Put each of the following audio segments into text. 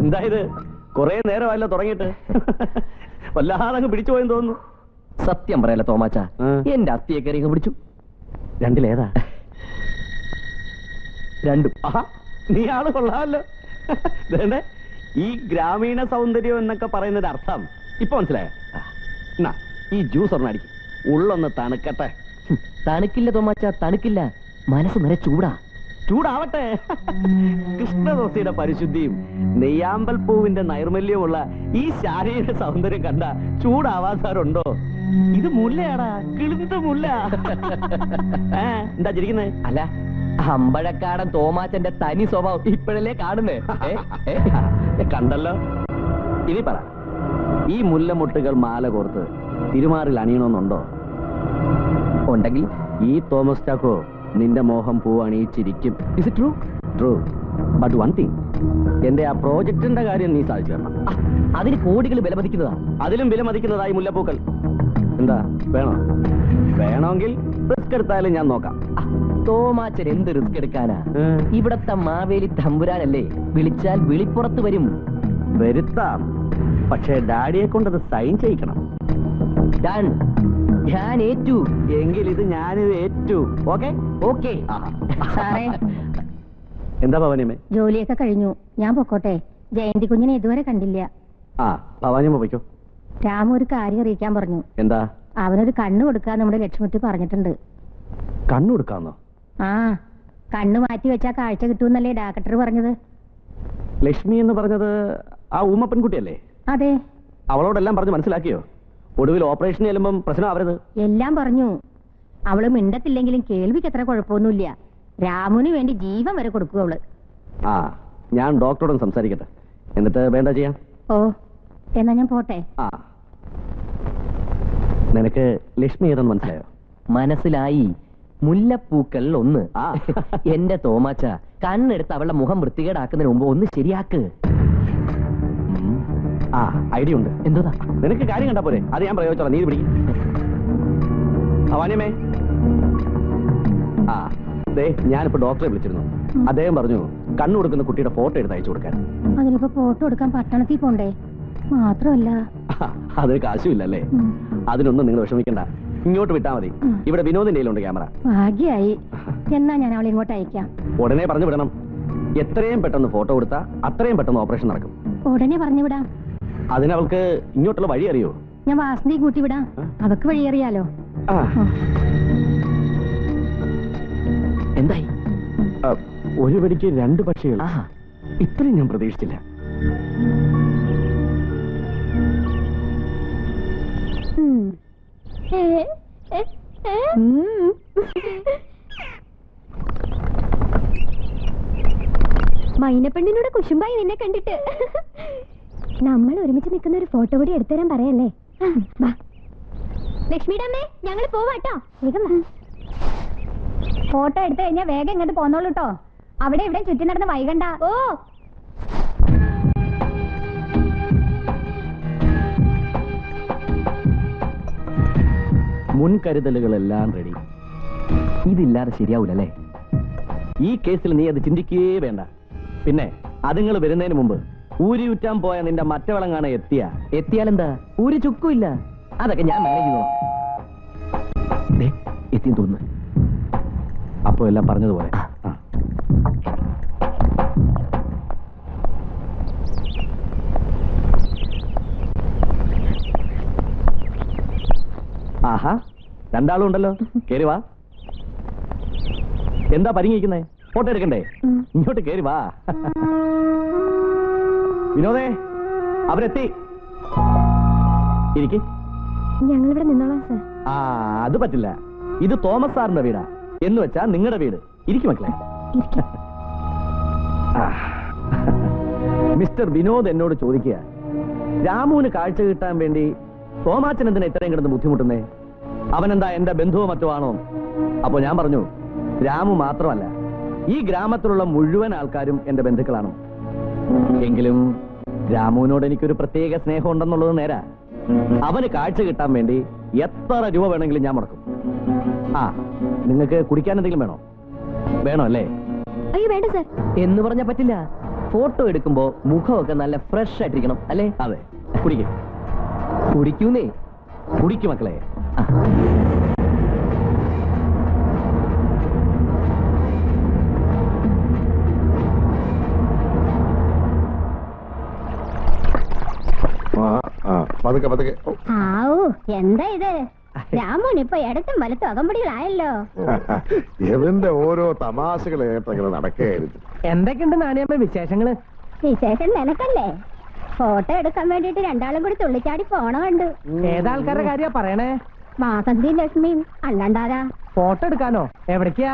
എന്തായത് കൊറേ നേരമല്ലോ തുടങ്ങിയിട്ട്? വല്ലാതെ പിടിച്ചു പോയെന്ന് തോന്നുന്നു. സത്യം പറയല്ല തോമാച്ച, എന്റെ അസ്ഥിയെ കയറി പിടിച്ചു. രണ്ടിലേതാ? രണ്ടും. ആഹാ, നീ ആള് കൊള്ളാമല്ലോ. ഈ ഗ്രാമീണ സൗന്ദര്യം എന്നൊക്കെ പറയുന്നത് അർത്ഥം ഇപ്പൊ മനസ്സിലായ? എന്നാ ഈ ജ്യൂസ് ഒരെണ്ണം അടിക്കും, ഉള്ളൊന്ന് തണുക്കട്ടെ. തണുക്കില്ല തോമാച്ച, തണുക്കില്ല. മനസ്സ് നിറയെ ചൂടാ. ചൂടാവട്ടെ. കൃഷ്ണദോസിയുടെ പരിശുദ്ധിയും നെയ്യാമ്പൽ പൂവിന്റെ നൈർമല്യമുള്ള ഈ ശാരീരിക സൗന്ദര്യം കണ്ട ചൂടാവാത്തവരുണ്ടോ? ഇത് മുല്ലയാടാ, കിളിന്ത മുല്ല. എന്താ ചിരിക്കുന്നേ? അല്ല, അമ്പഴക്കാടൻ തോമാച്ചന്റെ തനി സ്വഭാവം ഇപ്പോഴല്ലേ കാണുന്നേ. കണ്ടല്ലോ. ഇനി പറ, ഈ മുല്ലമുട്ടുകൾ മാല കോർത്ത് തിരുമാറിൽ അണിയണമെന്നുണ്ടോ? ഉണ്ടെങ്കിൽ ഈ തോമസ് ചാക്കോ നിന്റെ മോഹം പൂ അണിയിച്ചിരിക്കും. Is it true? True. But one thing, എന്റെ ആ പ്രോജക്റ്റിന്റെ കാര്യം നീ സാധിച്ചു തരണം. അതിന് കോടികൾ വിലമതിക്കുന്നതാ. അതിലും വിലമതിക്കുന്നതായി മുല്ലപ്പൂക്കൾ. എന്താ വേണോ? വേണമെങ്കിൽ റിസ്ക് എടുത്താലും ഞാൻ നോക്കാം. തോമാച്ചൻ എന്ത് റിസ്ക് എടുക്കാനാ? ഇവിടത്തെ മാവേലി തമ്പുരാനല്ലേ, വിളിച്ചാൽ വിളിപ്പുറത്ത് വരും. വരുത്താം, പക്ഷേ ഡാഡിയെ കൊണ്ടത് സൈൻ ചെയ്യിക്കണം. ഞാൻ ഏറ്റു. എങ്കിൽ ഇത് ഞാനിത് ഏറ്റു. Okay okay. എന്താ ഭവാനിയമ്മേ? ജോലിയൊക്കെ കഴിഞ്ഞു, ഞാൻ പൊക്കോട്ടെ. ജയന്തി കുഞ്ഞിനെ ഇതുവരെ കണ്ടില്ല. ആ, ഭവാനിയമ്മ പോയിക്കോ. രാമു ഒരു കാര്യം അറിയിക്കാൻ പറഞ്ഞു. എന്താ? അവനൊരു കണ്ണ് കൊടുക്കാൻ നമ്മുടെ ലക്ഷ്മിട്ടി പറഞ്ഞിട്ടുണ്ട്. കണ്ണു കൊടുക്കാന്നോ? ആ, കണ്ണ് മാറ്റി വെച്ചാ കാഴ്ച കിട്ടുമെന്നല്ലേ ഡാക്ടർ പറഞ്ഞത്. ലക്ഷ്മി എന്ന് പറഞ്ഞത് ആ ഊമ പെൺകുട്ടിയല്ലേ? അതെ. അവളോടെല്ലാം പറഞ്ഞു മനസ്സിലാക്കിയോ? ഒടുവിൽ ഓപ്പറേഷൻ ചെല്ലുമ്പം പ്രശ്നം ആവരുത് എല്ലാം പറഞ്ഞു. അവള് മിണ്ടത്തില്ലെങ്കിലും കേൾവിക്ക് അത്ര കുഴപ്പമൊന്നുമില്ല. രാമുവിന് വേണ്ടി ജീവൻ വരെ കൊടുക്കും അവള്. ആ, ഞാൻ ഡോക്ടറോടും സംസാരിക്കട്ടെ, എന്നിട്ട് വേണ്ട ചെയ്യാം. ഓ, എന്നാ ഞാൻ പോട്ടെ. ആ, നിനക്ക് ലക്ഷ്മി ഏതെന്ന് മനസ്സിലായോ? മനസ്സിലായി. മുല്ലപ്പൂക്കൾ ഒന്ന്. എന്റെ തോമാച്ച, കണ്ണെടുത്ത് അവളുടെ മുഖം വൃത്തികേടാക്കുന്നതിന് മുമ്പ് ഒന്ന് ശരിയാക്ക്. ആ, ഐഡിയ ഉണ്ട്. എന്താ? നിനക്ക് കാര്യം കണ്ടാ പോരെ, അത് ഞാൻ പ്രയോഗിച്ചോളാം. നീ പിടിക്കും. ഭവാനിയമ്മേ, ആ ദേ, ഞാനിപ്പോ ഡോക്ടറെ വിളിച്ചിരുന്നു. അദ്ദേഹം പറഞ്ഞു കണ്ണു കൊടുക്കുന്ന കുട്ടിയുടെ ഫോട്ടോ എടുത്ത് അയച്ചു കൊടുക്കാൻ. അതിനിപ്പോ ഫോട്ടോ എടുക്കാൻ പട്ടണത്തിൽ പോണ്ടേ? മാത്രമല്ല അതിന് കാശുമില്ലല്ലേ? അതിനൊന്നും നിങ്ങൾ വിഷമിക്കണ്ട, ഇങ്ങോട്ട് വിട്ടാ മതി. ഇവിടെ വിനോദിന്റെ കയ്യിലുണ്ട് ക്യാമറ. ഭാഗ്യായി. എന്നാ ഞാൻ അവളെ ഇങ്ങോട്ട് അയക്കാം. ഉടനെ പറഞ്ഞു വിടണം. എത്രയും പെട്ടെന്ന് ഫോട്ടോ കൊടുത്താ അത്രയും പെട്ടെന്ന് ഓപ്പറേഷൻ നടക്കും. ഉടനെ പറഞ്ഞു വിടാം. അതിനവൾക്ക് ഇങ്ങോട്ടുള്ള വഴി അറിയോ? ഞാൻ വാസന്തി കൂട്ടി വിടാം, അവക്ക് വഴി അറിയാലോ. എന്തായി? ഒരു വെടിക്ക് രണ്ട് പക്ഷികൾ. ഇത്രയും ഞാൻ പ്രതീക്ഷിച്ചില്ല. മൈനപ്പെണ്ണിനോട് കുശുമ്പായി നിന്നെ കണ്ടിട്ട്. നമ്മൾ ഒരുമിച്ച് നിൽക്കുന്ന ഒരു ഫോട്ടോ കൂടി എടുത്തുതരാൻ പറയല്ലേ? ലക്ഷ്മിയുടെ അമ്മേ, ഞങ്ങൾ പോവാട്ടോ. ഫോട്ടോ എടുത്തു കഴിഞ്ഞാൽ വേഗം ഇങ്ങോട്ട് പോന്നോളൂ കേട്ടോ. അവിടെ ഇവിടെ ചുറ്റി നടന്ന് വൈകണ്ട. ഓ, മുൻകരുതലുകളെല്ലാം റെഡി. ഇതില്ലാതെ ശരിയാവൂലല്ലേ? ഈ കേസിൽ നീ അത് ചിന്തിക്കുകയേ വേണ്ട. പിന്നെ അതുങ്ങൾ വരുന്നതിന് മുമ്പ് ഊരിയുറ്റാൻ പോയ നിന്റെ മറ്റവളങ്ങാണ് എത്തിയാലെന്താ? ഒരു ചുക്കുമില്ല. അതൊക്കെ ഞാൻ മാനേജ് ചെയ്തോളാം. എത്തിയും തോന്നുന്നു. അപ്പോ എല്ലാം പറഞ്ഞതുപോലെ. ആഹാ, രണ്ടാളും ഉണ്ടല്ലോ. കേറി വാ. എന്താ പരിങ്ങിക്കുന്നേ? ഫോട്ടോ എടുക്കണ്ടേ? ഇങ്ങോട്ട് കേറി വാ. വിനോദേ, അവരെത്തി. ഇരിക്ക്. ഞങ്ങളിവിടെ നിന്നോളാം സാർ. ആ, അത് പറ്റില്ല. ഇത് തോമസ് സാറിന്റെ വീടാ. എന്ന് വെച്ചാ നിങ്ങളുടെ വീട്. ഇരിക്കും മക്കളെ. മിസ്റ്റർ വിനോദ് എന്നോട് ചോദിക്കുക, രാമുവിന് കാഴ്ച കിട്ടാൻ വേണ്ടി തോമാച്ചൻ എന്തിനാ ഇത്രയും കിടന്ന് ബുദ്ധിമുട്ടുന്നേ? അവനെന്താ എന്റെ ബന്ധുവോ മറ്റോ ആണോ? അപ്പൊ ഞാൻ പറഞ്ഞു, രാമു മാത്രമല്ല, ഈ ഗ്രാമത്തിലുള്ള മുഴുവൻ ആൾക്കാരും എന്റെ ബന്ധുക്കളാണ്. എങ്കിലും രാമുവിനോട് എനിക്കൊരു പ്രത്യേക സ്നേഹം ഉണ്ടെന്നുള്ളത് നേരാ. അവന് കാഴ്ച കിട്ടാൻ വേണ്ടി എത്ര രൂപ വേണമെങ്കിലും ഞാൻ മുടക്കും. ആ, നിങ്ങൾക്ക് കുടിക്കാൻ എന്തെങ്കിലും വേണോ? വേണോ അല്ലേ? അയ്യോ വേണ്ട സാർ. എന്ന് പറഞ്ഞാ പറ്റില്ല. ഫോട്ടോ എടുക്കുമ്പോ മുഖമൊക്കെ നല്ല ഫ്രഷ് ആയിട്ടിരിക്കണം അല്ലേ? അതെ, കുടിക്കും. കുടിക്കൂന്നേ. കുടിക്കും മക്കളെ. പതുക്കെ പതുക്കെ. ആവൂ, എന്താ ഇത്? രാമോൻ ഇപ്പൊ ഇടത്തും വലത്തും അകമ്പടികളായല്ലോ. ഇവന്റെ ഓരോ തമാശകൾ കേട്ടങ്ങനെ നടക്കുകയായിരുന്നു. എന്തൊക്കെയുണ്ട് നാണിയമ്മ വിശേഷങ്ങള്? വിശേഷം നിനക്കല്ലേ? ഫോട്ടോ എടുക്കാൻ വേണ്ടിട്ട് രണ്ടാളും കൂടി തുള്ളിച്ചാടി പോണ കണ്ടു. ഏതാൾക്കാരുടെ കാര്യ പറയണേ? വാസന്തിയും ലക്ഷ്മിയും. അല്ലാണ്ടാരാ? ഫോട്ടോ എടുക്കാനോ? എവിടേക്കാ?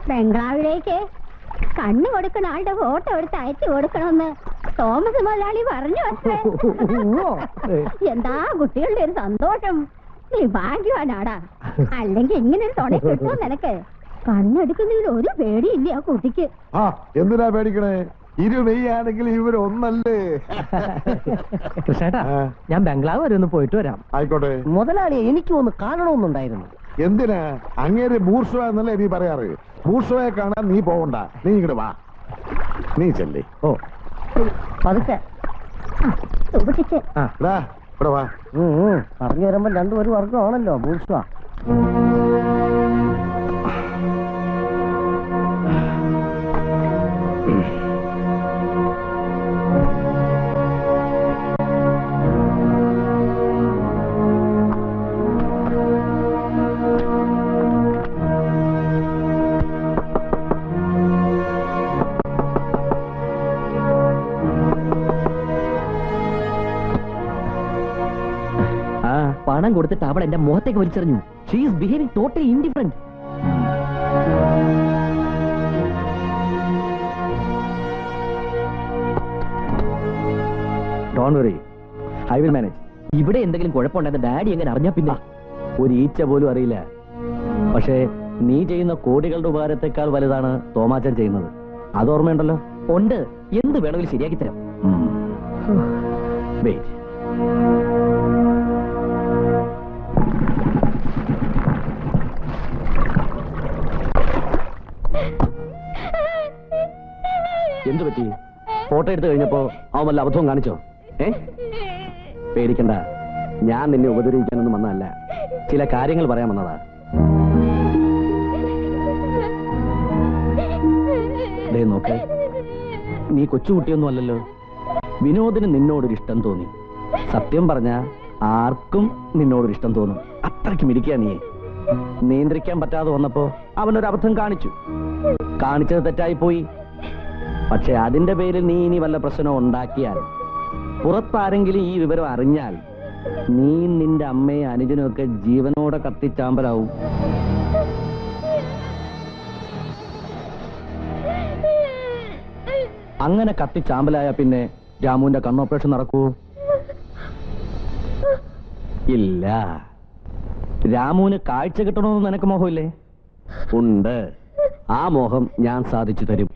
ബംഗ്ലാവിലേക്ക്. കണ്ണു കൊടുക്കുന്ന ആളുടെ ഫോട്ടോ എടുത്ത് അയച്ചു കൊടുക്കണമെന്ന് തോമസ് മുതലാളി പറഞ്ഞു അത്രേ. എന്താ കുട്ടികളുടെ ഒരു സന്തോഷം. നീ ഭാഗ്യവാനാടാ. അല്ലെങ്കിൽ ഇങ്ങനെ ഒരു തുണ കിട്ടുമോ നിനക്ക്? കണ്ണെടുക്കുന്നതിൽ ഒരു പേടിയില്ല ആ കുട്ടിക്ക്. ആ, എന്തിനാ പേടിക്കണേ? ഇരുമെയ്യാണെങ്കിൽ ഇവരൊന്നല്ലേ. കൃഷ്ണേട്ടാ, ഞാൻ ബംഗ്ലാവ് വരെ ഒന്ന് പോയിട്ട് വരാം. ആയിക്കോട്ടെ. മുതലാളിയെ എനിക്ക് ഒന്ന് കാണണമെന്നുണ്ടായിരുന്നു. എന്തിനാ? അങ്ങേര് ബൂർഷോ എന്നല്ലേ നീ പറയാറ്? ബൂർഷോയെ കാണാൻ നീ പോകണ്ട. നീ ഇങ്ങോട്ട് വാ. നീ ചെല്ലേ. ഓ, പതുക്കെ. സൂക്ഷിച്ച്. ഇവിടെ വാ. പറഞ്ഞു വരുമ്പോ രണ്ടും ഒരു വർഗമാണല്ലോ ബൂർഷ്വ. പണം കൊടുത്തിട്ട് അവൾ എന്റെ മുഖത്തേക്ക് വലിച്ചെറിഞ്ഞു. She is behaving totally indifferent. Don't worry, I will manage. ഇവിടെ എന്തെങ്കിലും കുഴപ്പമുണ്ടെന്ന് ഡാഡി എങ്ങനെ അറിഞ്ഞാ പിന്നെ? ഒരു ഈച്ച പോലും അറിയില്ല. പക്ഷേ നീ ചെയ്യുന്ന കോടികളുടെ ഉപകാരത്തെക്കാൾ വലുതാണ് തോമാച്ചൻ ചെയ്യുന്നത്. അത് ഓർമ്മയുണ്ടല്ലോ? ഉണ്ട്. എന്ത് വേണമെങ്കിലും ശരിയാക്കി തരാം. വെയിറ്റ്. എന്തു പറ്റി? ഫോട്ടോ എടുത്തു കഴിഞ്ഞപ്പോ അവൻ വല്ല അബദ്ധവും കാണിച്ചോ? പേടിക്കണ്ട, ഞാൻ നിന്നെ ഉപദ്രവിക്കാനൊന്നും വന്നതല്ല. ചില കാര്യങ്ങൾ പറയാൻ വന്നതാ. ദേ നോക്ക്, നീ കൊച്ചുകുട്ടിയൊന്നും അല്ലല്ലോ. വിനോദിന് നിന്നോടൊരു ഇഷ്ടം തോന്നി. സത്യം പറഞ്ഞ ആർക്കും നിന്നോടൊരു ഇഷ്ടം തോന്നും. അത്രയ്ക്ക് മിടിക്കുക നീ. നിയന്ത്രിക്കാൻ പറ്റാതെ വന്നപ്പോ അവനൊരു അബദ്ധം കാണിച്ചു. കാണിച്ചത് തെറ്റായി പോയി. പക്ഷെ അതിന്റെ പേരിൽ നീ ഇനി വല്ല പ്രശ്നവും ഉണ്ടാക്കിയാൽ, പുറത്താരെങ്കിലും ഈ വിവരം അറിഞ്ഞാൽ, നീ നിന്റെ അമ്മയും അനുജനും ഒക്കെ ജീവനോടെ കത്തിച്ചാമ്പലാവും. അങ്ങനെ കത്തിച്ചാമ്പലായ പിന്നെ രാമുവിന്റെ കണ്ണോപ്പറേഷൻ നടക്കൂ? ഇല്ല. രാമുവിന് കാഴ്ച കിട്ടണമെന്ന് നിനക്ക് മോഹമില്ലേ? ഉണ്ട്. ആ മോഹം ഞാൻ സാധിച്ചു തരും.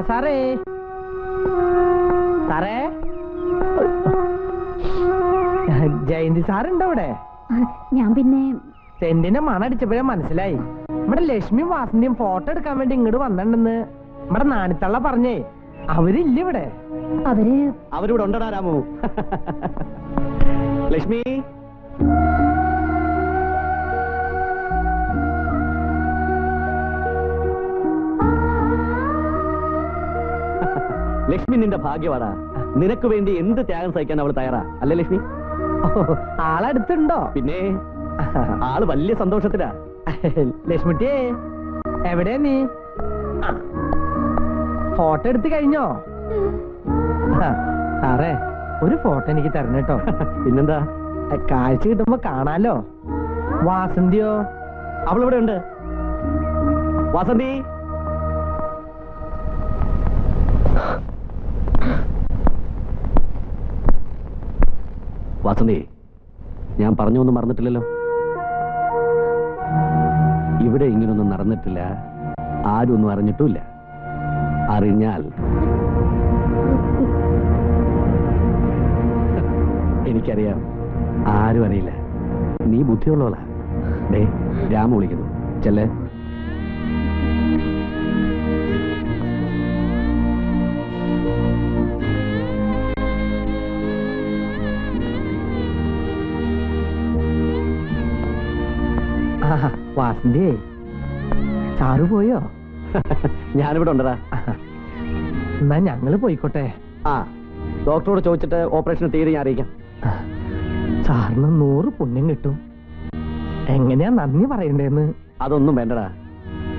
സാറേ, സാറേ, ജയന്തി സാറുണ്ടോ ഇവിടെ? ഞാൻ പിന്നെ സെന്റിന്റെ മണടിച്ചപ്പോഴേ മനസ്സിലായി. നമ്മുടെ ലക്ഷ്മിയും വാസന്തിയും ഫോട്ടോ എടുക്കാൻ വേണ്ടി ഇങ്ങോട്ട് വന്നിട്ടുണ്ടെന്ന് നമ്മുടെ നാണിത്തള്ള പറഞ്ഞേ. അവരില്ല ഇവിടെ. അവരിവിടെ ഉണ്ടടാ രാമു. ലക്ഷ്മി, ലക്ഷ്മി നിന്റെ ഭാഗ്യവാടാ. നിനക്ക് വേണ്ടി എന്ത് ത്യാഗം സഹിക്കാൻ അവൾ തയ്യാറാ, അല്ലേ ലക്ഷ്മി? ആളടുത്തുണ്ടോ? പിന്നെ ആള് വലിയ സന്തോഷത്തിലാ. ലക്ഷ്മിട്ടിയെ, എവിടെയാ നീ? ഫോട്ടോ എടുത്ത് കഴിഞ്ഞോ? സാറേ, ഒരു ഫോട്ടോ എനിക്ക് തരണം കേട്ടോ. പിന്നെന്താ, കാഴ്ച കിട്ടുമ്പോ കാണാലോ. വാസന്തിയോ? അവളിവിടെ ഉണ്ട്. വാസന്തി, വാസന്തി, ഞാൻ പറഞ്ഞൊന്നും മറന്നിട്ടില്ലല്ലോ. ഇവിടെ ഇങ്ങനൊന്നും നടന്നിട്ടില്ല, ആരും ഒന്നും അറിഞ്ഞിട്ടുമില്ല. അറിഞ്ഞാൽ എനിക്കറിയാം, ആരും അറിയില്ല. നീ ബുദ്ധിയുള്ളവളാ. ഡേ, രാമ വിളിക്കുന്നു, ചെല്ലേ. വാസന്തി, സാറ് പോയോ? ഞാനിവിടെ ഉണ്ടടാ. എന്നാ ഞങ്ങള് പോയിക്കോട്ടെ. ആ, ഡോക്ടറോട് ചോദിച്ചിട്ട് ഓപ്പറേഷൻ തീയതി ഞാൻ അറിയിക്കാം. സാറിന് 100 പുണ്യം കിട്ടും. എങ്ങനെയാ നന്ദി പറയണ്ടേന്ന്? അതൊന്നും വേണ്ടടാ.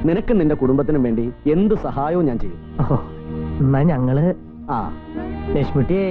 നിനക്കും നിന്റെ കുടുംബത്തിനും വേണ്ടി എന്ത് സഹായവും ഞാൻ ചെയ്യും. എന്നാ ഞങ്ങള് ആ, ലക്ഷ്മിട്ടിയേ